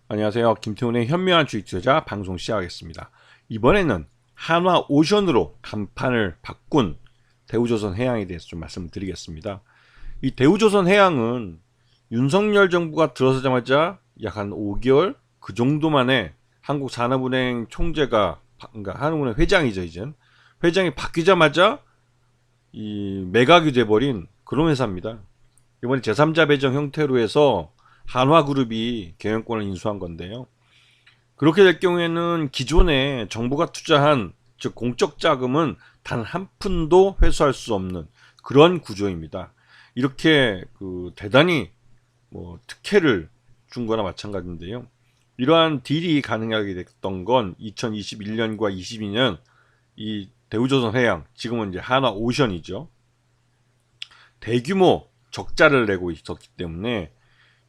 안녕하세요. 김태훈의 현명한 주식 투자 방송 시작하겠습니다. 이번에는 한화오션으로 간판을 바꾼 대우조선해양에 대해서 좀 말씀을 드리겠습니다. 이 대우조선해양은 윤석열 정부가 들어서자마자 약 한 5개월 그 정도 만에 한국산업은행 총재가, 그러니까 한국은행 회장이죠, 이젠. 회장이 바뀌자마자 이 매각이 돼버린 그런 회사입니다. 이번에 제3자 배정 형태로 해서 한화그룹이 경영권을 인수한 건데요. 그렇게 될 경우에는 기존에 정부가 투자한, 즉 공적 자금은 단 한 푼도 회수할 수 없는 그런 구조입니다. 이렇게 대단히 특혜를 준 거나 마찬가지인데요. 이러한 딜이 가능하게 됐던 건 2021년과 22년 이 대우조선해양, 지금은 이제 한화오션이죠. 대규모 적자를 내고 있었기 때문에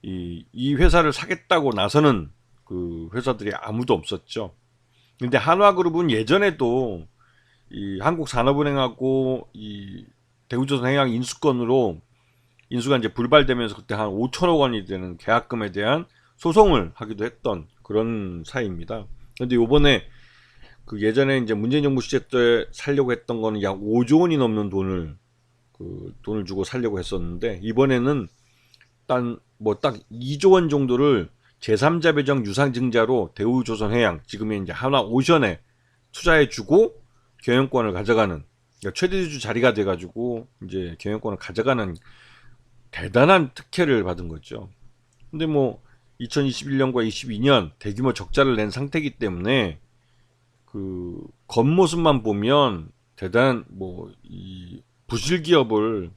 이 회사를 사겠다고 나서는 그 회사들이 아무도 없었죠. 근데 한화그룹은 예전에도 이 한국산업은행하고 이 대우조선해양 인수권으로 인수가 이제 불발되면서 그때 한 5천억 원이 되는 계약금에 대한 소송을 하기도 했던 그런 사이입니다. 근데 요번에 그 예전에 이제 문재인 정부 시절 때 살려고 했던 거는 약 5조 원이 넘는 돈을 주고 살려고 했었는데, 이번에는 딱 2조 원 정도를 제3자 배정 유상증자로 대우조선해양, 지금의 이제 한화오션에 투자해주고 경영권을 가져가는, 그러니까 최대주 자리가 돼가지고 이제 경영권을 가져가는 대단한 특혜를 받은 거죠. 근데 2021년과 22년 대규모 적자를 낸 상태이기 때문에 그 겉모습만 보면 대단한 이 부실 기업을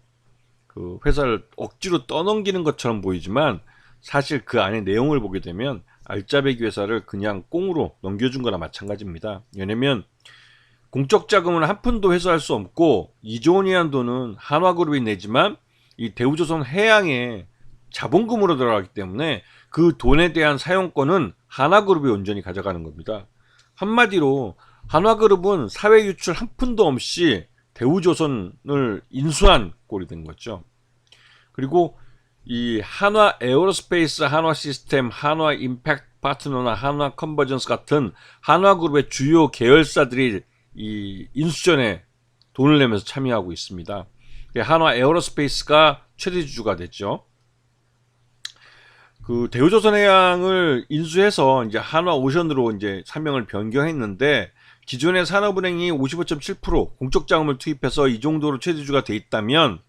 그 회사를 억지로 떠넘기는 것처럼 보이지만, 사실 그 안에 내용을 보게 되면 알짜배기 회사를 그냥 꽁으로 넘겨준 거나 마찬가지입니다. 왜냐면 공적 자금은 한 푼도 회수할 수 없고 2조 원이라는 돈은 한화그룹이 내지만 이 대우조선해양의 자본금으로 들어가기 때문에 그 돈에 대한 사용권은 한화그룹이 온전히 가져가는 겁니다. 한마디로 한화그룹은 사회 유출 한 푼도 없이 대우조선을 인수한 꼴이 된 거죠. 그리고 이 한화 에어로스페이스, 한화 시스템, 한화 임팩트 파트너나 한화 컨버전스 같은 한화그룹의 주요 계열사들이 이 인수전에 돈을 내면서 참여하고 있습니다. 한화 에어로스페이스가 최대 주주가 됐죠. 그 대우조선해양을 인수해서 이제 한화오션으로 이제 사명을 변경했는데, 기존의 산업은행이 55.7% 공적 자금을 투입해서 이 정도로 최대주가 돼 있다면,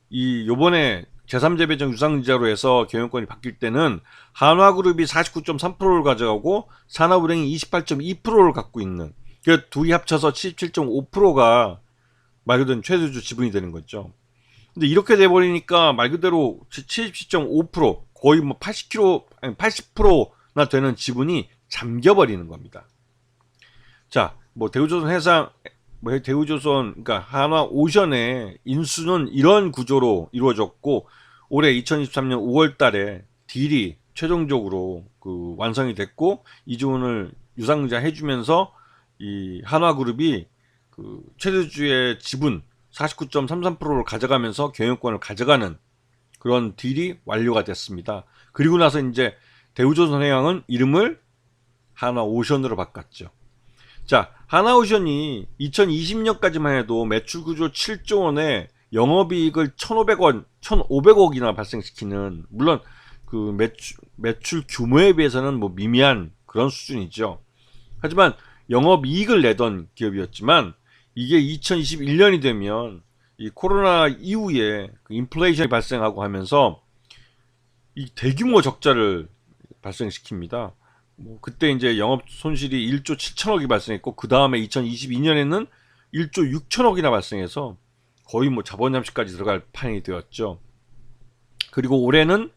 이 요번에 제3자 배정 유상증자로 해서 경영권이 바뀔 때는 한화그룹이 49.3%를 가져가고 산업은행이 28.2%를 갖고 있는, 그 둘이 합쳐서 77.5%가 말 그대로 최대주 지분이 되는 거죠. 근데 이렇게 돼 버리니까 말 그대로 77.5%, 거의 80%나 되는 지분이 잠겨 버리는 겁니다. 자, 대우조선 해상, 대우조선, 그러니까 한화오션의 인수는 이런 구조로 이루어졌고, 올해 2023년 5월 달에 딜이 최종적으로 완성이 됐고, 이주원을 유상증자 해주면서 이 한화그룹이 최대주의 지분 49.33%를 가져가면서 경영권을 가져가는 그런 딜이 완료가 됐습니다. 그리고 나서 이제 대우조선해양은 이름을 한화오션으로 바꿨죠. 자, 한화오션이 2020년까지만 해도 매출 구조 7조 원에 영업이익을 1,500억이나 발생시키는, 물론 그 매출 규모에 비해서는 미미한 그런 수준이죠. 하지만 영업이익을 내던 기업이었지만, 이게 2021년이 되면 이 코로나 이후에 인플레이션이 발생하고 하면서 이 대규모 적자를 발생시킵니다. 그때 이제 영업 손실이 1조 7천억이 발생했고, 그 다음에 2022년에는 1조 6천억이나 발생해서 거의 자본 잠식까지 들어갈 판이 되었죠. 그리고 올해는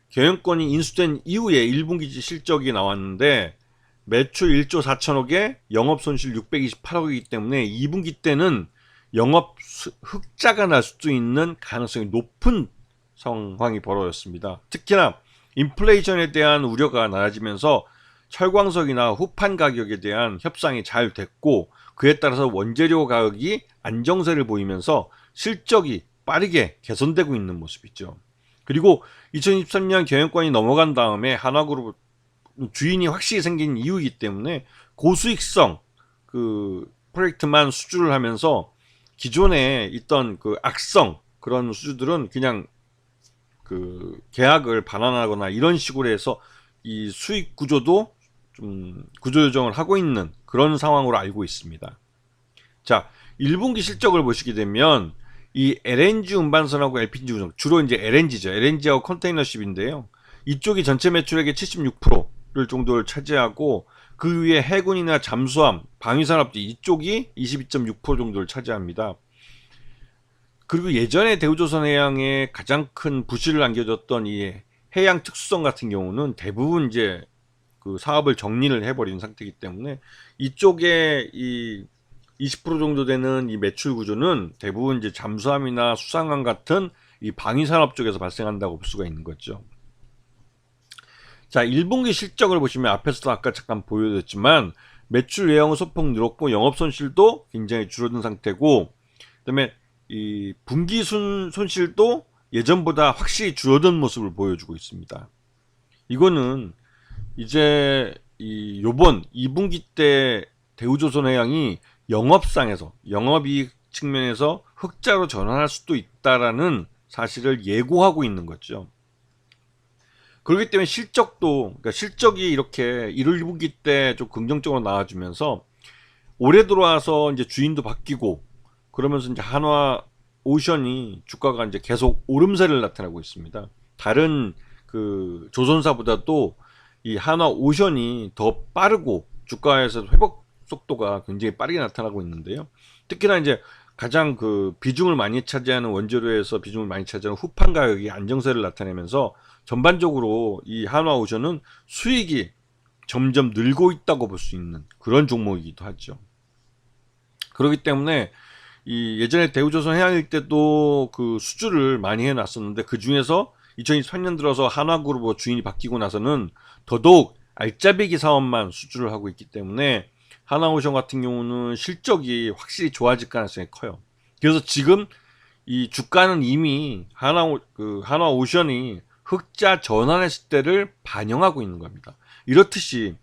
경영권이 인수된 이후에 1분기 실적이 나왔는데, 매출 1조 4천억에 영업 손실 628억이기 때문에 2분기 때는 영업 흑자가 날 수도 있는 가능성이 높은 상황이 벌어졌습니다. 특히나 인플레이션에 대한 우려가 낮아지면서 철광석이나 후판 가격에 대한 협상이 잘 됐고, 그에 따라서 원재료 가격이 안정세를 보이면서 실적이 빠르게 개선되고 있는 모습이죠. 그리고 2023년 경영권이 넘어간 다음에 한화그룹 주인이 확실히 생긴 이유이기 때문에 고수익성 그 프로젝트만 수주를 하면서 기존에 있던 그 악성 그런 수주들은 그냥 그 계약을 반환하거나 이런 식으로 해서 이 수익 구조도 좀 구조 조정을 하고 있는 그런 상황으로 알고 있습니다. 자, 1분기 실적을 보시게 되면 이 LNG 운반선하고 LPG 운송, 주로 이제 LNG죠. LNG하고 컨테이너십인데요. 이쪽이 전체 매출액의 76%를 정도를 차지하고 그 위에 해군이나 잠수함, 방위산업지 이쪽이 22.6% 정도를 차지합니다. 그리고 예전에 대우조선해양에 가장 큰 부실을 안겨줬던 이 해양 특수성 같은 경우는 대부분 이제 그 사업을 정리를 해버린 상태이기 때문에 이쪽에 이 20% 정도 되는 이 매출 구조는 대부분 이제 잠수함이나 수상함 같은 이 방위산업 쪽에서 발생한다고 볼 수가 있는 거죠. 자, 1분기 실적을 보시면 앞에서도 아까 잠깐 보여드렸지만 매출 외형은 소폭 늘었고 영업 손실도 굉장히 줄어든 상태고, 그다음에 이 분기 손실도 예전보다 확실히 줄어든 모습을 보여주고 있습니다. 이거는 이제 이 요번 2분기 때 대우조선해양이 영업상에서 영업이익 측면에서 흑자로 전환할 수도 있다라는 사실을 예고하고 있는 거죠. 그렇기 때문에 실적도, 그러니까 실적이 이렇게 1월 2분기 때 좀 긍정적으로 나와주면서 올해 들어와서 이제 주인도 바뀌고 그러면서 이제 한화 오션이 주가가 이제 계속 오름세를 나타내고 있습니다. 다른 그 조선사보다도 이 한화 오션이 더 빠르고 주가에서 회복 속도가 굉장히 빠르게 나타나고 있는데요. 특히나 이제 가장 그 비중을 많이 차지하는 원재료에서 비중을 많이 차지하는 후판 가격이 안정세를 나타내면서 전반적으로 이 한화오션은 수익이 점점 늘고 있다고 볼 수 있는 그런 종목이기도 하죠. 그렇기 때문에 이 예전에 대우조선 해양일 때도 그 수주를 많이 해놨었는데 그 중에서 2023년 들어서 한화그룹 주인이 바뀌고 나서는 더더욱 알짜배기 사업만 수주를 하고 있기 때문에 한화오션 같은 경우는 실적이 확실히 좋아질 가능성이 커요. 그래서 지금 이 주가는 이미 한화오션이 흑자 전환했을 때를 반영하고 있는 겁니다. 이렇듯이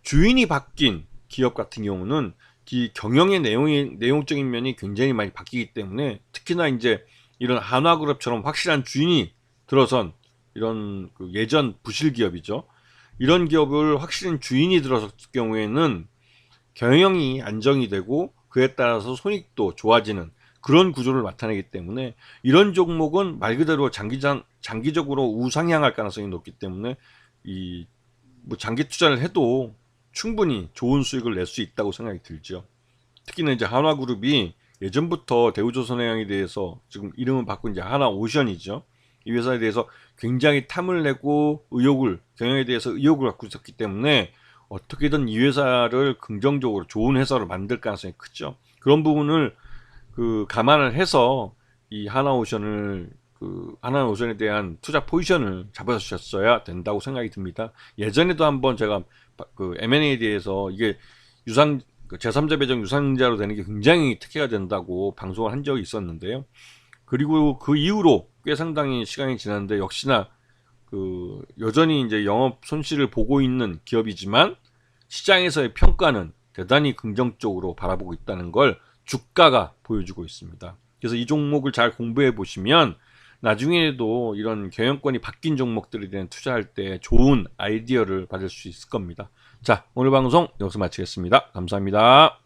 주인이 바뀐 기업 같은 경우는 이 경영의 내용적인 면이 굉장히 많이 바뀌기 때문에 특히나 이제 이런 한화그룹처럼 확실한 주인이 들어선 이런 그 예전 부실 기업이죠. 이런 기업을 확실한 주인이 들어섰을 경우에는 경영이 안정이 되고 그에 따라서 손익도 좋아지는 그런 구조를 나타내기 때문에 이런 종목은 말 그대로 장기적으로 우상향할 가능성이 높기 때문에 이 뭐 장기 투자를 해도 충분히 좋은 수익을 낼 수 있다고 생각이 들죠. 특히나 이제 한화그룹이 예전부터 대우조선해양에 대해서 지금 이름을 바꾼 이제 한화오션이죠. 이 회사에 대해서 굉장히 탐을 내고 경영에 대해서 의욕을 갖고 있었기 때문에 어떻게든 이 회사를 긍정적으로 좋은 회사로 만들 가능성이 크죠. 그런 부분을 그 감안을 해서 이 하나오션에 대한 투자 포지션을 잡아주셨어야 된다고 생각이 듭니다. 예전에도 한번 제가 그 M&A에 대해서 이게 제3자 배정 유상자로 되는 게 굉장히 특혜가 된다고 방송을 한 적이 있었는데요. 그리고 그 이후로 꽤 상당히 시간이 지났는데 역시나 그 여전히 이제 영업 손실을 보고 있는 기업이지만 시장에서의 평가는 대단히 긍정적으로 바라보고 있다는 걸 주가가 보여주고 있습니다. 그래서 이 종목을 잘 공부해 보시면 나중에도 이런 경영권이 바뀐 종목들에 대한 투자할 때 좋은 아이디어를 받을 수 있을 겁니다. 자, 오늘 방송 여기서 마치겠습니다. 감사합니다.